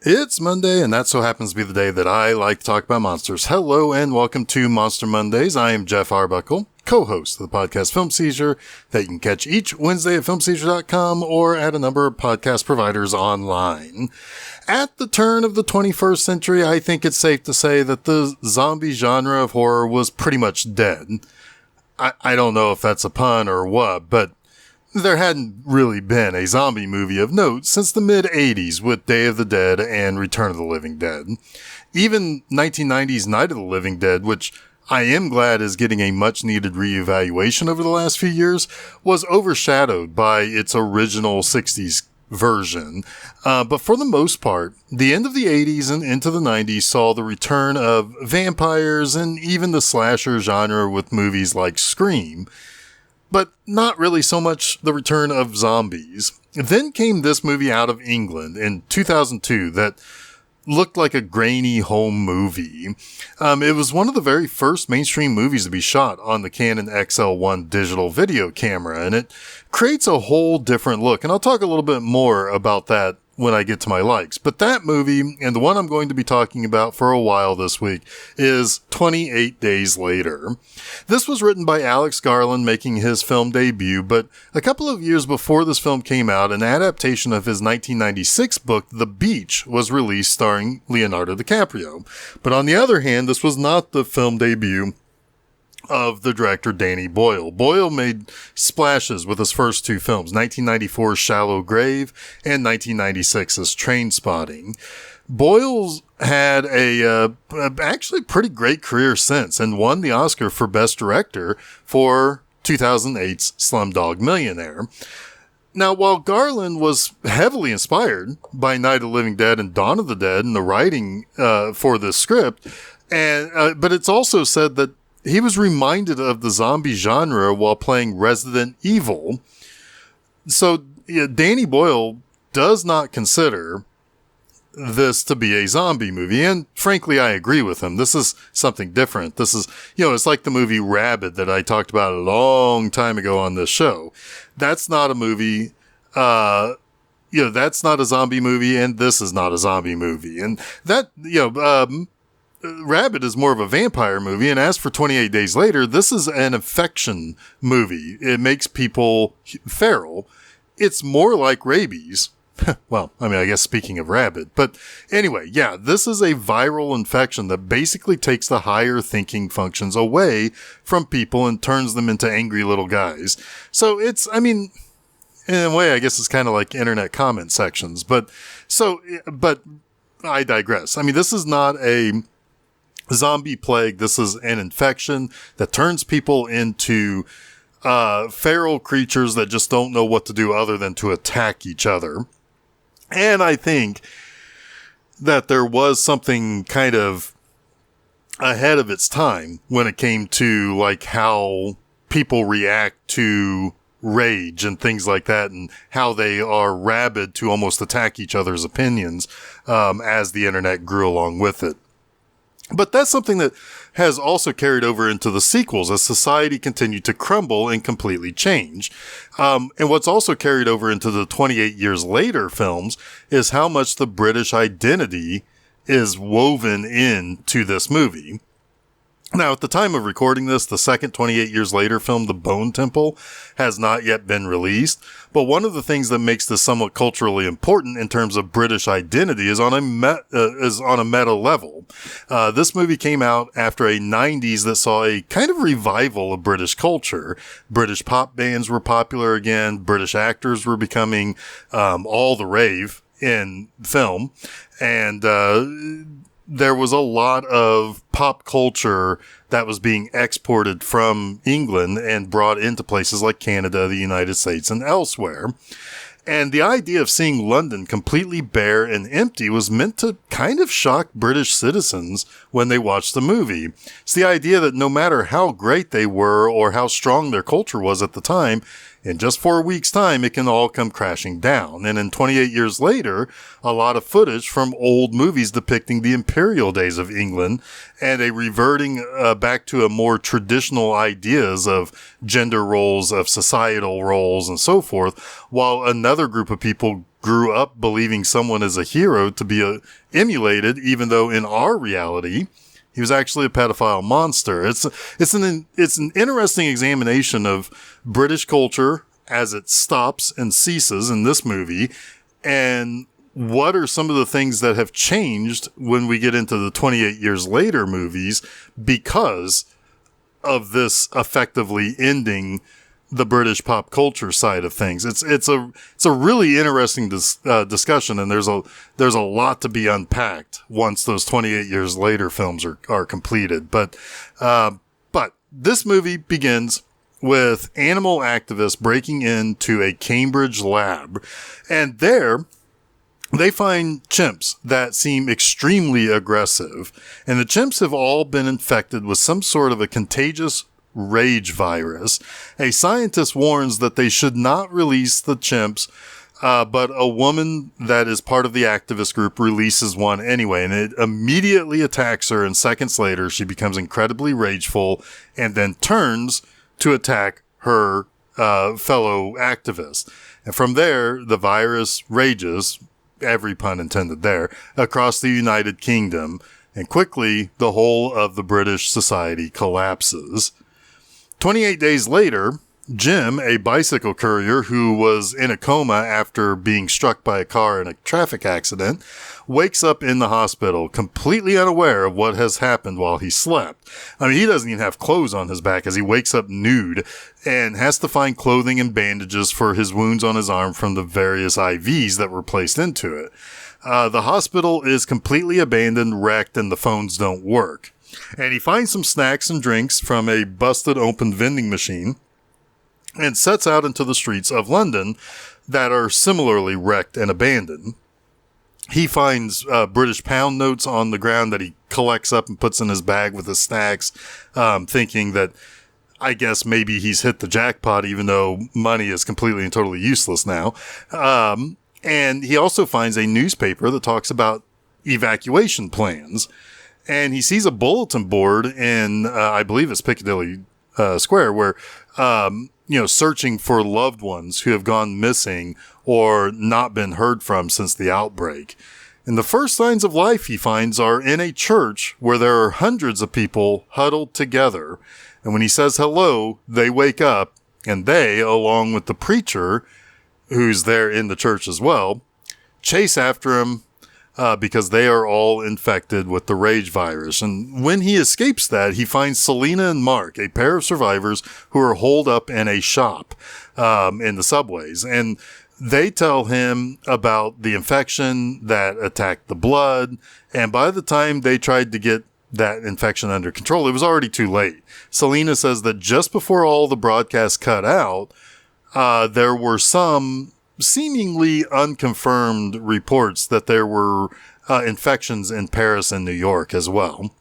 It's Monday, and that so happens to be the day that I like to talk about monsters. Hello, and welcome to Monster Mondays. I am Jeff Arbuckle, co-host of the podcast Film Seizure, that you can catch each Wednesday at filmseizure.com or at a number of podcast providers online. At the turn of the 21st century, I think it's safe to say that the zombie genre of horror was pretty much dead. I don't know if that's a pun or what, but there hadn't really been a zombie movie of note since the mid-'80s with Day of the Dead and Return of the Living Dead. Even 1990's Night of the Living Dead, which I am glad is getting a much-needed reevaluation over the last few years, was overshadowed by its original 60s version. But for the most part, the end of the 80s and into the 90s saw the return of vampires and even the slasher genre with movies like Scream, but not really so much the return of zombies. Then came this movie out of England in 2002 that looked like a grainy home movie. It was one of the very first mainstream movies to be shot on the Canon XL1 digital video camera, and it creates a whole different look. And I'll talk a little bit more about that when I get to my likes. But that movie, and the one I'm going to be talking about for a while this week, is 28 Days Later. This was written by Alex Garland making his film debut, but a couple of years before this film came out, an adaptation of his 1996 book, The Beach, was released starring Leonardo DiCaprio. But on the other hand, this was not the film debut of the director Danny Boyle. Boyle made splashes with his first two films, 1994's Shallow Grave and 1996's Trainspotting. Boyle's had a actually pretty great career since and won the Oscar for Best Director for 2008's Slumdog Millionaire. Now, while Garland was heavily inspired by Night of the Living Dead and Dawn of the Dead in the writing for this script, but it's also said that he was reminded of the zombie genre while playing Resident Evil. So Danny Boyle does not consider this to be a zombie movie. And frankly, I agree with him. This is something different. This is, it's like the movie Rabid that I talked about a long time ago on this show. That's not a movie, that's not a zombie movie, and this is not a zombie movie. And that, Rabid is more of a vampire movie, and as for 28 Days Later, this is an infection movie. It makes people feral. It's more like rabies. Well, I guess speaking of Rabid. But anyway, yeah, this is a viral infection that basically takes the higher thinking functions away from people and turns them into angry little guys. So it's, in a way, I guess it's kind of like internet comment sections. But I digress. This is not a zombie plague. This is an infection that turns people into feral creatures that just don't know what to do other than to attack each other. And I think that there was something kind of ahead of its time when it came to like how people react to rage and things like that, and how they are rabid to almost attack each other's opinions as the internet grew along with it. But that's something that has also carried over into the sequels as society continued to crumble and completely change. And what's also carried over into the 28 years later films is how much the British identity is woven into this movie. Now, at the time of recording this, the second 28 years later film, The Bone Temple, has not yet been released. But one of the things that makes this somewhat culturally important in terms of British identity is on a meta level. This movie came out after a 90s that saw a kind of revival of British culture. British pop bands were popular again. British actors were becoming all the rave in film. And there was a lot of pop culture that was being exported from England and brought into places like Canada, the United States, and elsewhere. And the idea of seeing London completely bare and empty was meant to kind of shock British citizens when they watched the movie. It's the idea that no matter how great they were or how strong their culture was at the time, In just 4 weeks' time, it can all come crashing down. And in 28 years later, a lot of footage from old movies depicting the imperial days of England and a reverting back to a more traditional ideas of gender roles, of societal roles, and so forth, while another group of people grew up believing someone is a hero to be emulated, even though in our reality, he was actually a pedophile monster. It's an interesting examination of British culture as it stops and ceases in this movie, and what are some of the things that have changed when we get into the 28 years later movies because of this effectively ending the British pop culture side of things. It's a really interesting discussion, and there's a lot to be unpacked once those 28 years later films are completed. But this movie begins with animal activists breaking into a Cambridge lab, and there they find chimps that seem extremely aggressive, and the chimps have all been infected with some sort of a contagious rage virus. A scientist warns that they should not release the chimps, but a woman that is part of the activist group releases one anyway, and it immediately attacks her, and seconds later she becomes incredibly rageful and then turns to attack her fellow activists. And from there, the virus rages, every pun intended there, across the United Kingdom, and quickly the whole of the British society collapses. 28 days later, Jim, a bicycle courier who was in a coma after being struck by a car in a traffic accident, wakes up in the hospital completely unaware of what has happened while he slept. I mean, he doesn't even have clothes on his back as he wakes up nude and has to find clothing and bandages for his wounds on his arm from the various IVs that were placed into it. The hospital is completely abandoned, wrecked, and the phones don't work. And he finds some snacks and drinks from a busted open vending machine and sets out into the streets of London that are similarly wrecked and abandoned. He finds British pound notes on the ground that he collects up and puts in his bag with his snacks, thinking that I guess maybe he's hit the jackpot, even though money is completely and totally useless now. And he also finds a newspaper that talks about evacuation plans. And he sees a bulletin board in, I believe it's Piccadilly Square, where, searching for loved ones who have gone missing or not been heard from since the outbreak. And the first signs of life he finds are in a church where there are hundreds of people huddled together. And when he says hello, they wake up, and they, along with the preacher, who's there in the church as well, chase after him, because they are all infected with the rage virus. And when he escapes that, he finds Selena and Mark, a pair of survivors who are holed up in a shop in the subways. And they tell him about the infection that attacked the blood. And by the time they tried to get that infection under control, it was already too late. Selena says that just before all the broadcasts cut out, there were some seemingly unconfirmed reports that there were infections in Paris and New York as well.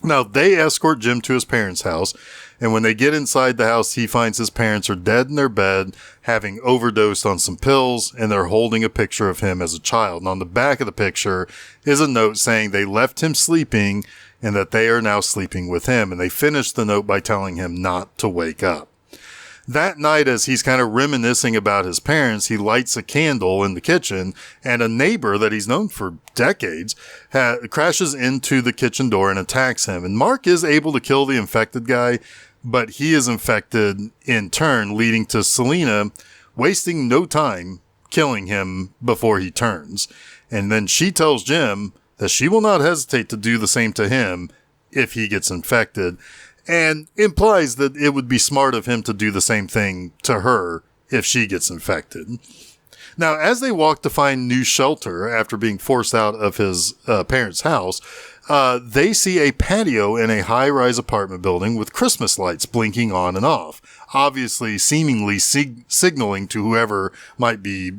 Now, they escort Jim to his parents' house, and when they get inside the house, he finds his parents are dead in their bed, having overdosed on some pills, and they're holding a picture of him as a child. And on the back of the picture is a note saying they left him sleeping and that they are now sleeping with him. And they finish the note by telling him not to wake up. That night, as he's kind of reminiscing about his parents, he lights a candle in the kitchen, and a neighbor that he's known for decades crashes into the kitchen door and attacks him. And Mark is able to kill the infected guy, but he is infected in turn, leading to Selena wasting no time killing him before he turns. And then she tells Jim that she will not hesitate to do the same to him if he gets infected, and implies that it would be smart of him to do the same thing to her if she gets infected. Now, as they walk to find new shelter after being forced out of his parents' house, they see a patio in a high-rise apartment building with Christmas lights blinking on and off, obviously seemingly signaling to whoever might be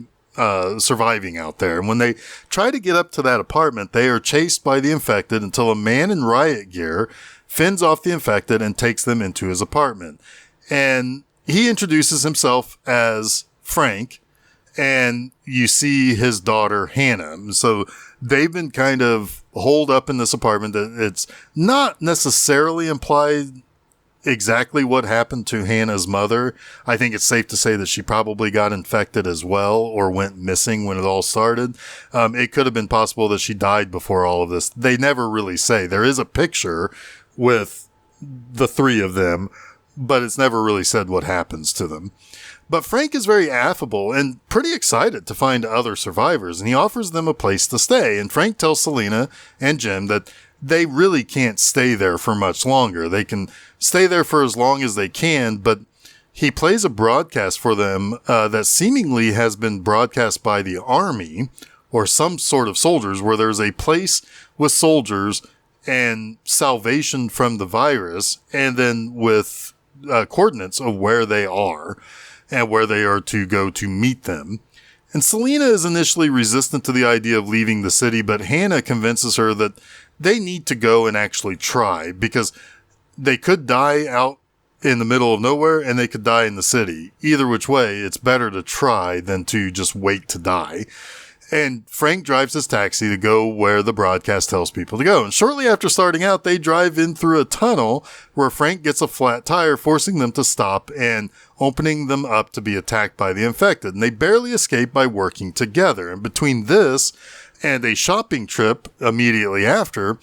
surviving out there. And when they try to get up to that apartment, they are chased by the infected until a man in riot gear fends off the infected and takes them into his apartment. And he introduces himself as Frank, and you see his daughter, Hannah. So they've been kind of holed up in this apartment. It's not necessarily implied exactly what happened to Hannah's mother. I think it's safe to say that she probably got infected as well or went missing when it all started. It could have been possible that she died before all of this. They never really say. There is a picture with the three of them, but it's never really said what happens to them. But Frank is very affable and pretty excited to find other survivors, and he offers them a place to stay. And Frank tells Selena and Jim that they really can't stay there for much longer. They can stay there for as long as they can, but he plays a broadcast for them that seemingly has been broadcast by the army or some sort of soldiers, where there's a place with soldiers and salvation from the virus, and then with coordinates of where they are and where they are to go to meet them. And Selena is initially resistant to the idea of leaving the city, but Hannah convinces her that they need to go and actually try, because they could die out in the middle of nowhere and they could die in the city. Either which way, it's better to try than to just wait to die. And Frank drives his taxi to go where the broadcast tells people to go. And shortly after starting out, they drive in through a tunnel where Frank gets a flat tire, forcing them to stop and opening them up to be attacked by the infected. And they barely escape by working together. And between this and a shopping trip immediately after,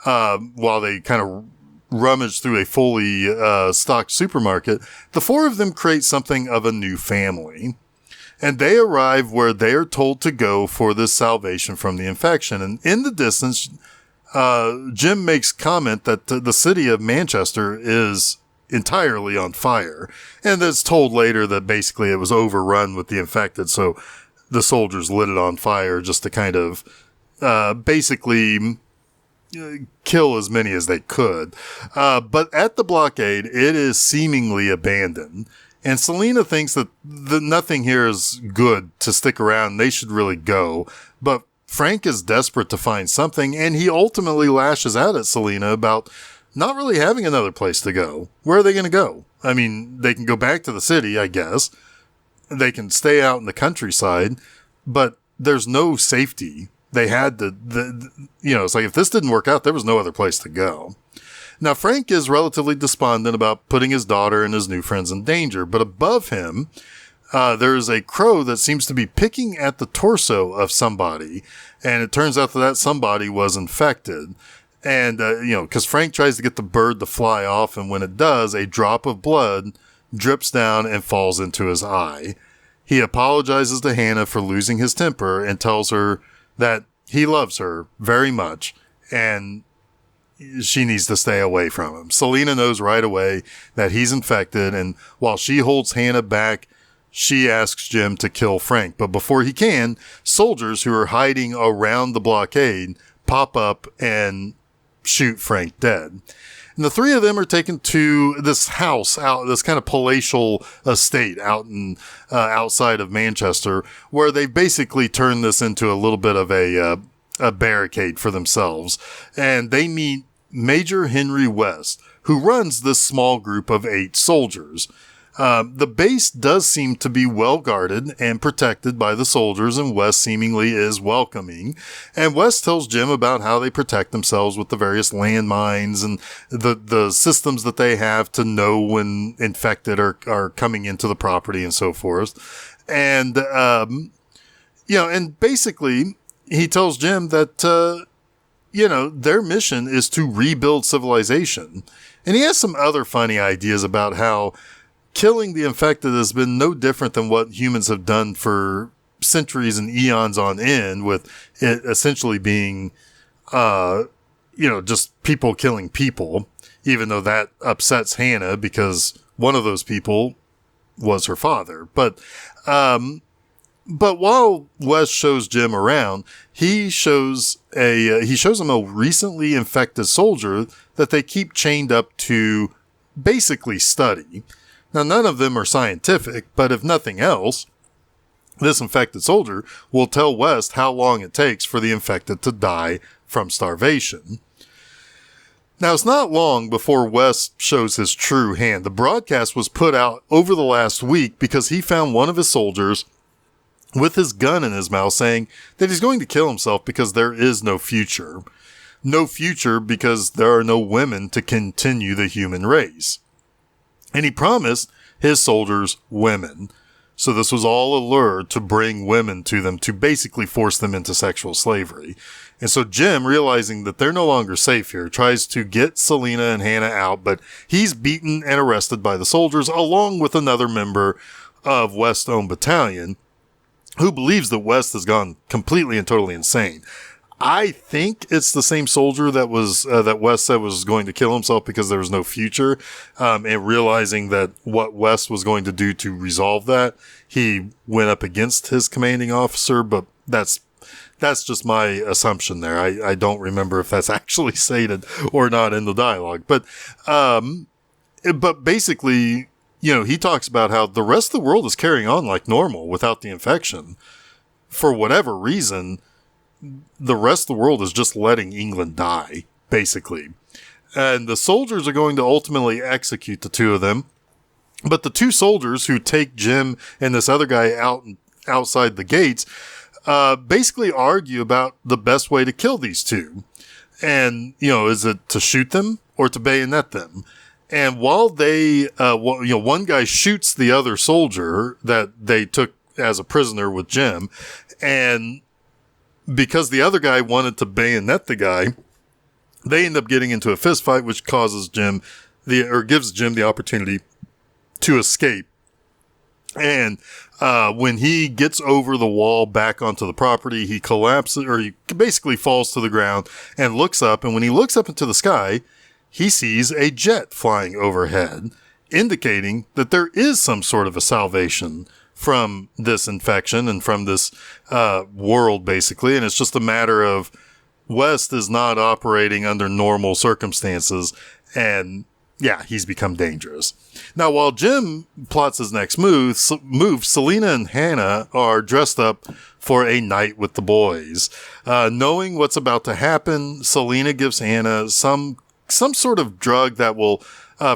while they kind of rummage through a fully stocked supermarket, the four of them create something of a new family. And they arrive where they are told to go for this salvation from the infection. And in the distance, Jim makes comment that the city of Manchester is entirely on fire. And it's told later that basically it was overrun with the infected, so the soldiers lit it on fire just to kind of basically kill as many as they could. But at the blockade, it is seemingly abandoned. And Selena thinks that nothing here is good to stick around. They should really go. But Frank is desperate to find something, and he ultimately lashes out at Selena about not really having another place to go. Where are they going to go? I mean, they can go back to the city, I guess. They can stay out in the countryside, but there's no safety. They had to, it's like if this didn't work out, there was no other place to go. Now, Frank is relatively despondent about putting his daughter and his new friends in danger, but above him, there's a crow that seems to be picking at the torso of somebody, and it turns out that somebody was infected. And, because Frank tries to get the bird to fly off, and when it does, a drop of blood drips down and falls into his eye. He apologizes to Hannah for losing his temper and tells her that he loves her very much, and she needs to stay away from him. Selena knows right away that he's infected, and while she holds Hannah back, she asks Jim to kill Frank. But before he can, soldiers who are hiding around the blockade pop up and shoot Frank dead. And the three of them are taken to this house this kind of palatial estate out in outside of Manchester, where they basically turned this into a little bit of a barricade for themselves. And they meet Major Henry West, who runs this small group of 8 soldiers. The base does seem to be well guarded and protected by the soldiers, and West seemingly is welcoming. And West tells Jim about how they protect themselves with the various landmines and the systems that they have to know when infected are coming into the property and so forth. And, and basically he tells Jim that, their mission is to rebuild civilization. And he has some other funny ideas about how killing the infected has been no different than what humans have done for centuries and eons on end, with it essentially being, just people killing people, even though that upsets Hannah because one of those people was her father. But while Wes shows Jim around, he shows him a recently infected soldier that they keep chained up to basically study. Now, none of them are scientific, but if nothing else, this infected soldier will tell West how long it takes for the infected to die from starvation. Now, it's not long before Wes shows his true hand. The broadcast was put out over the last week because he found one of his soldiers with his gun in his mouth saying that he's going to kill himself because there is no future. No future because there are no women to continue the human race. And he promised his soldiers women. So this was all a lure to bring women to them, to basically force them into sexual slavery. And so Jim, realizing that they're no longer safe here, tries to get Selena and Hannah out, but he's beaten and arrested by the soldiers, along with another member of West's own battalion, who believes that West has gone completely and totally insane. I think it's the same soldier that was that West said was going to kill himself because there was no future, and realizing that what West was going to do to resolve that, he went up against his commanding officer. But that's just my assumption there. I don't remember if that's actually stated or not in the dialogue. But basically, he talks about how the rest of the world is carrying on like normal without the infection. For whatever reason, the rest of the world is just letting England die, basically. And the soldiers are going to ultimately execute the two of them. But the two soldiers who take Jim and this other guy outside the gates, basically argue about the best way to kill these two. And, is it to shoot them or to bayonet them? And while they, one guy shoots the other soldier that they took as a prisoner with Jim, and because the other guy wanted to bayonet the guy, they end up getting into a fist fight, which gives Jim the opportunity to escape. And when he gets over the wall back onto the property, he collapses, or he basically falls to the ground and looks up. And when he looks up into the sky, he sees a jet flying overhead, indicating that there is some sort of a salvation from this infection and from this world, basically. And it's just a matter of West is not operating under normal circumstances, and he's become dangerous. Now, while Jim plots his next move, Selena and Hannah are dressed up for a night with the boys. Knowing what's about to happen, Selena gives Hannah some sort of drug that will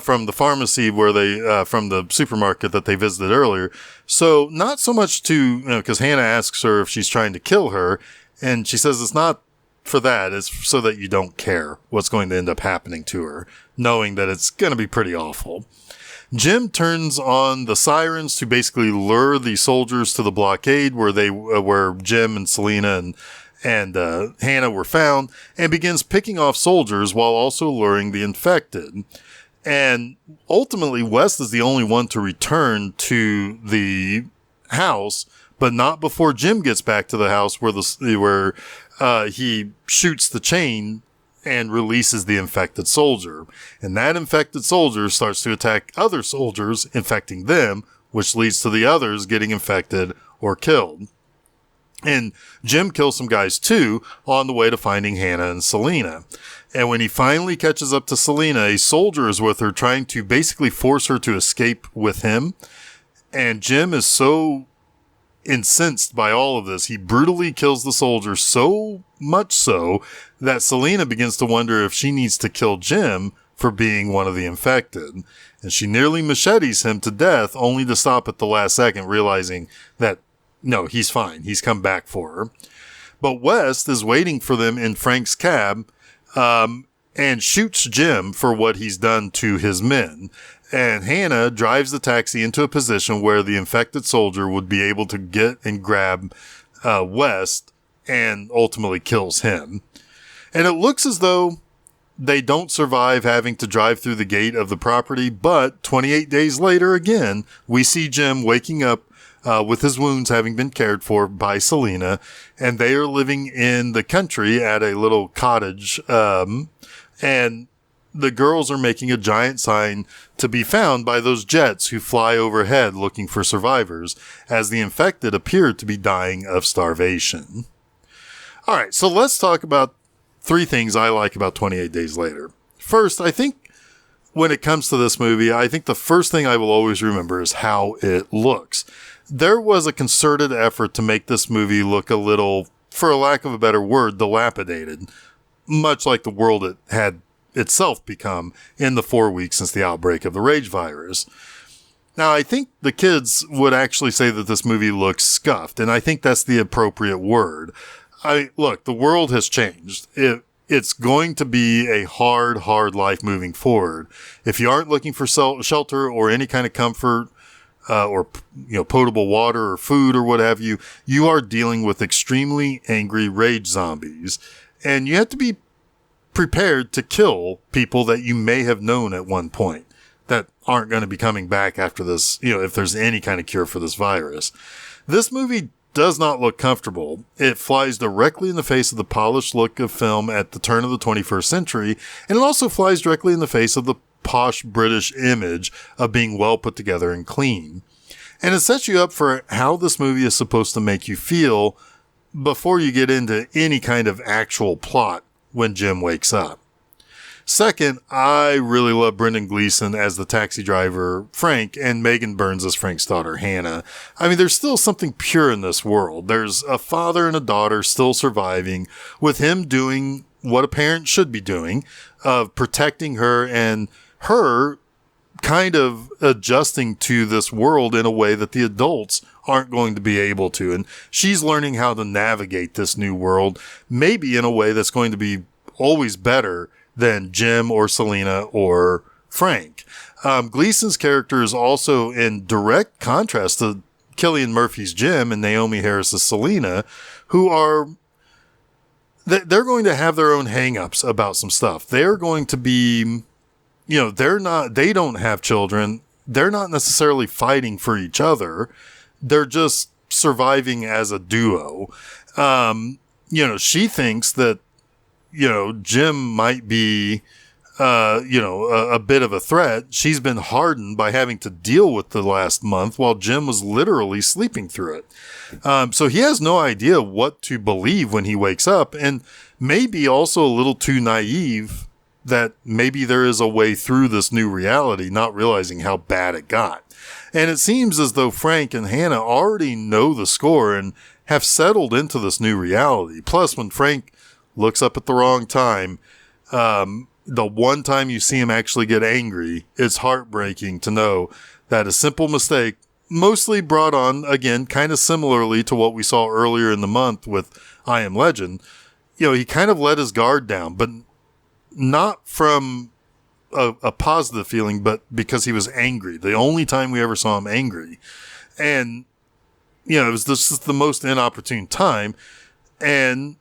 from the pharmacy where from the supermarket that they visited earlier. So not so much because Hannah asks her if she's trying to kill her, and she says it's not for that. It's so that you don't care what's going to end up happening to her, knowing that it's going to be pretty awful. Jim turns on the sirens to basically lure the soldiers to the blockade where Jim and Selena and Hannah were found, and begins picking off soldiers while also luring the infected. And ultimately, West is the only one to return to the house, but not before Jim gets back to the house where he shoots the chain and releases the infected soldier. And that infected soldier starts to attack other soldiers, infecting them, which leads to the others getting infected or killed. And Jim kills some guys too on the way to finding Hannah and Selena. And when he finally catches up to Selena, a soldier is with her trying to basically force her to escape with him. And Jim is so incensed by all of this, he brutally kills the soldier, so much so that Selena begins to wonder if she needs to kill Jim for being one of the infected. And she nearly machetes him to death, only to stop at the last second, realizing that no, he's fine. He's come back for her. But West is waiting for them in Frank's cab, and shoots Jim for what he's done to his men. And Hannah drives the taxi into a position where the infected soldier would be able to get and grab West, and ultimately kills him. And it looks as though they don't survive having to drive through the gate of the property, but 28 days later again, we see Jim waking up with his wounds having been cared for by Selena, and they are living in the country at a little cottage, and the girls are making a giant sign to be found by those jets who fly overhead looking for survivors, as the infected appear to be dying of starvation. All right, so let's talk about 3 things I like about 28 Days Later. First, I think when it comes to this movie, I think the first thing I will always remember is how it looks. There was a concerted effort to make this movie look a little, for a lack of a better word, dilapidated, much like the world it had itself become in the 4 weeks since the outbreak of the rage virus. Now, I think the kids would actually say that this movie looks scuffed, and I think that's the appropriate word. Look, the world has changed. It's going to be a hard life moving forward. If you aren't looking for shelter or any kind of comfort, or potable water or food or what have you, you are dealing with extremely angry rage zombies, and you have to be prepared to kill people that you may have known at one point that aren't going to be coming back after this, if there's any kind of cure for this virus. This movie does not look comfortable. It flies directly in the face of the polished look of film at the turn of the 21st century, and it also flies directly in the face of the posh British image of being well put together and clean. And it sets you up for how this movie is supposed to make you feel before you get into any kind of actual plot when Jim wakes up. Second, I really love Brendan Gleeson as the taxi driver, Frank, and Megan Burns as Frank's daughter, Hannah. I mean, there's still something pure in this world. There's a father and a daughter still surviving, with him doing what a parent should be doing, of protecting her and her kind of adjusting to this world in a way that the adults aren't going to be able to. And she's learning how to navigate this new world, maybe in a way that's going to be always better than Jim or Selena or Frank. Gleason's character is also in direct contrast to Cillian Murphy's Jim and Naomi Harris's Selena, who are, they're going to have their own hang-ups about some stuff. They're going to be, they don't have children. They're not necessarily fighting for each other. They're just surviving as a duo. She thinks that, Jim might be, a bit of a threat. She's been hardened by having to deal with the last month while Jim was literally sleeping through it. So he has no idea what to believe when he wakes up, and maybe also a little too naive that maybe there is a way through this new reality, not realizing how bad it got. And it seems as though Frank and Hannah already know the score and have settled into this new reality. Plus, when Frank looks up at the wrong time, the one time you see him actually get angry, it's heartbreaking to know that a simple mistake, mostly brought on, again, kind of similarly to what we saw earlier in the month with I Am Legend, he kind of let his guard down, but not from a positive feeling, but because he was angry. The only time we ever saw him angry. And, it was just the most inopportune time. And,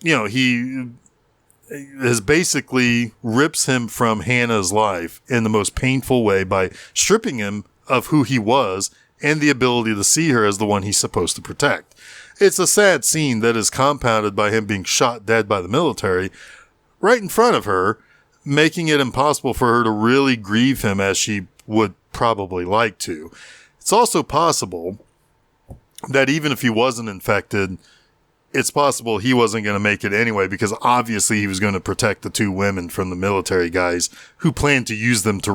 he has basically rips him from Hannah's life in the most painful way by stripping him of who he was and the ability to see her as the one he's supposed to protect. It's a sad scene that is compounded by him being shot dead by the military right in front of her, making it impossible for her to really grieve him as she would probably like to. It's also possible that even if he wasn't infected, it's possible he wasn't going to make it anyway, because obviously he was going to protect the two women from the military guys who planned to use them to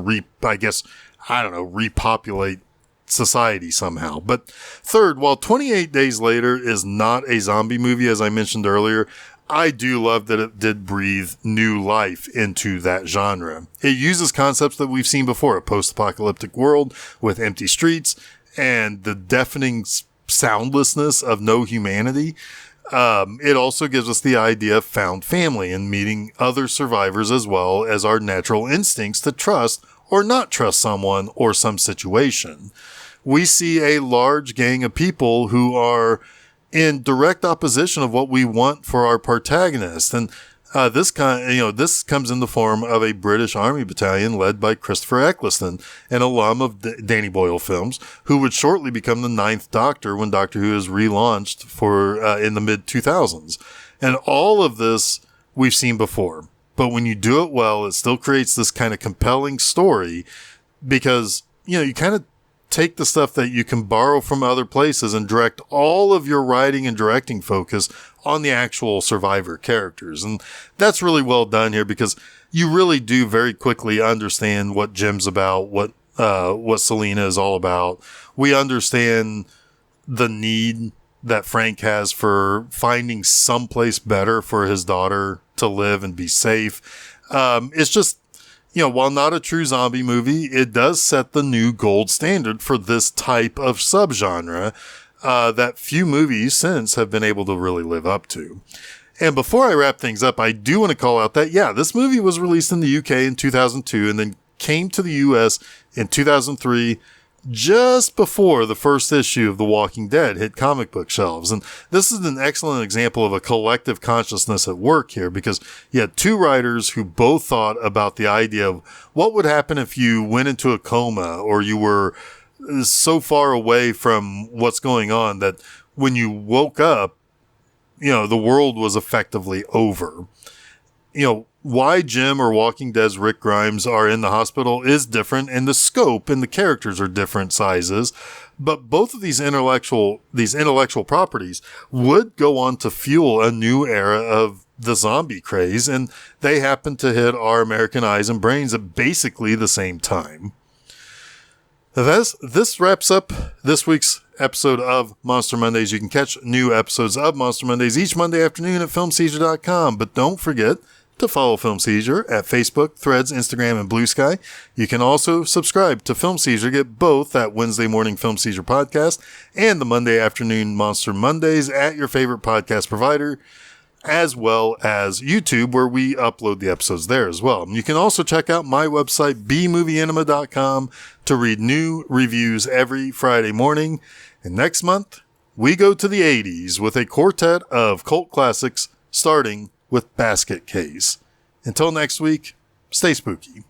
repopulate society somehow. But third, while 28 Days Later is not a zombie movie, as I mentioned earlier, I do love that it did breathe new life into that genre. It uses concepts that we've seen before, a post-apocalyptic world with empty streets and the deafening soundlessness of no humanity. It also gives us the idea of found family and meeting other survivors, as well as our natural instincts to trust or not trust someone or some situation. We see a large gang of people who are in direct opposition of what we want for our protagonist. And this comes in the form of a British Army battalion led by Christopher Eccleston, an alum of Danny Boyle films, who would shortly become the Ninth Doctor when Doctor Who is relaunched in the mid-2000s. And all of this we've seen before. But when you do it well, it still creates this kind of compelling story, because, you kind of take the stuff that you can borrow from other places and direct all of your writing and directing focus on the actual survivor characters. And that's really well done here, because you really do very quickly understand what Jim's about, what Selena is all about. We understand the need that Frank has for finding someplace better for his daughter, to live and be safe. It's just, while not a true zombie movie, it does set the new gold standard for this type of subgenre that few movies since have been able to really live up to. And before I wrap things up, I do want to call out that, this movie was released in the UK in 2002 and then came to the US in 2003, just before the first issue of The Walking Dead hit comic book shelves. And this is an excellent example of a collective consciousness at work here, because you had two writers who both thought about the idea of what would happen if you went into a coma or you were so far away from what's going on that when you woke up, the world was effectively over. Why Jim or Walking Dead's Rick Grimes are in the hospital is different, and the scope and the characters are different sizes, but both of these intellectual properties would go on to fuel a new era of the zombie craze, and they happen to hit our American eyes and brains at basically the same time. This wraps up this week's episode of Monster Mondays. You can catch new episodes of Monster Mondays each Monday afternoon at filmseizure.com, but don't forget to follow Film Seizure at Facebook, Threads, Instagram, and Blue Sky. You can also subscribe to Film Seizure, get both that Wednesday morning Film Seizure podcast and the Monday afternoon Monster Mondays at your favorite podcast provider, as well as YouTube, where we upload the episodes there as well. You can also check out my website, bmovieenema.com, to read new reviews every Friday morning. And next month, we go to the 80s with a quartet of cult classics, starting with Basket Case. Until next week, stay spooky.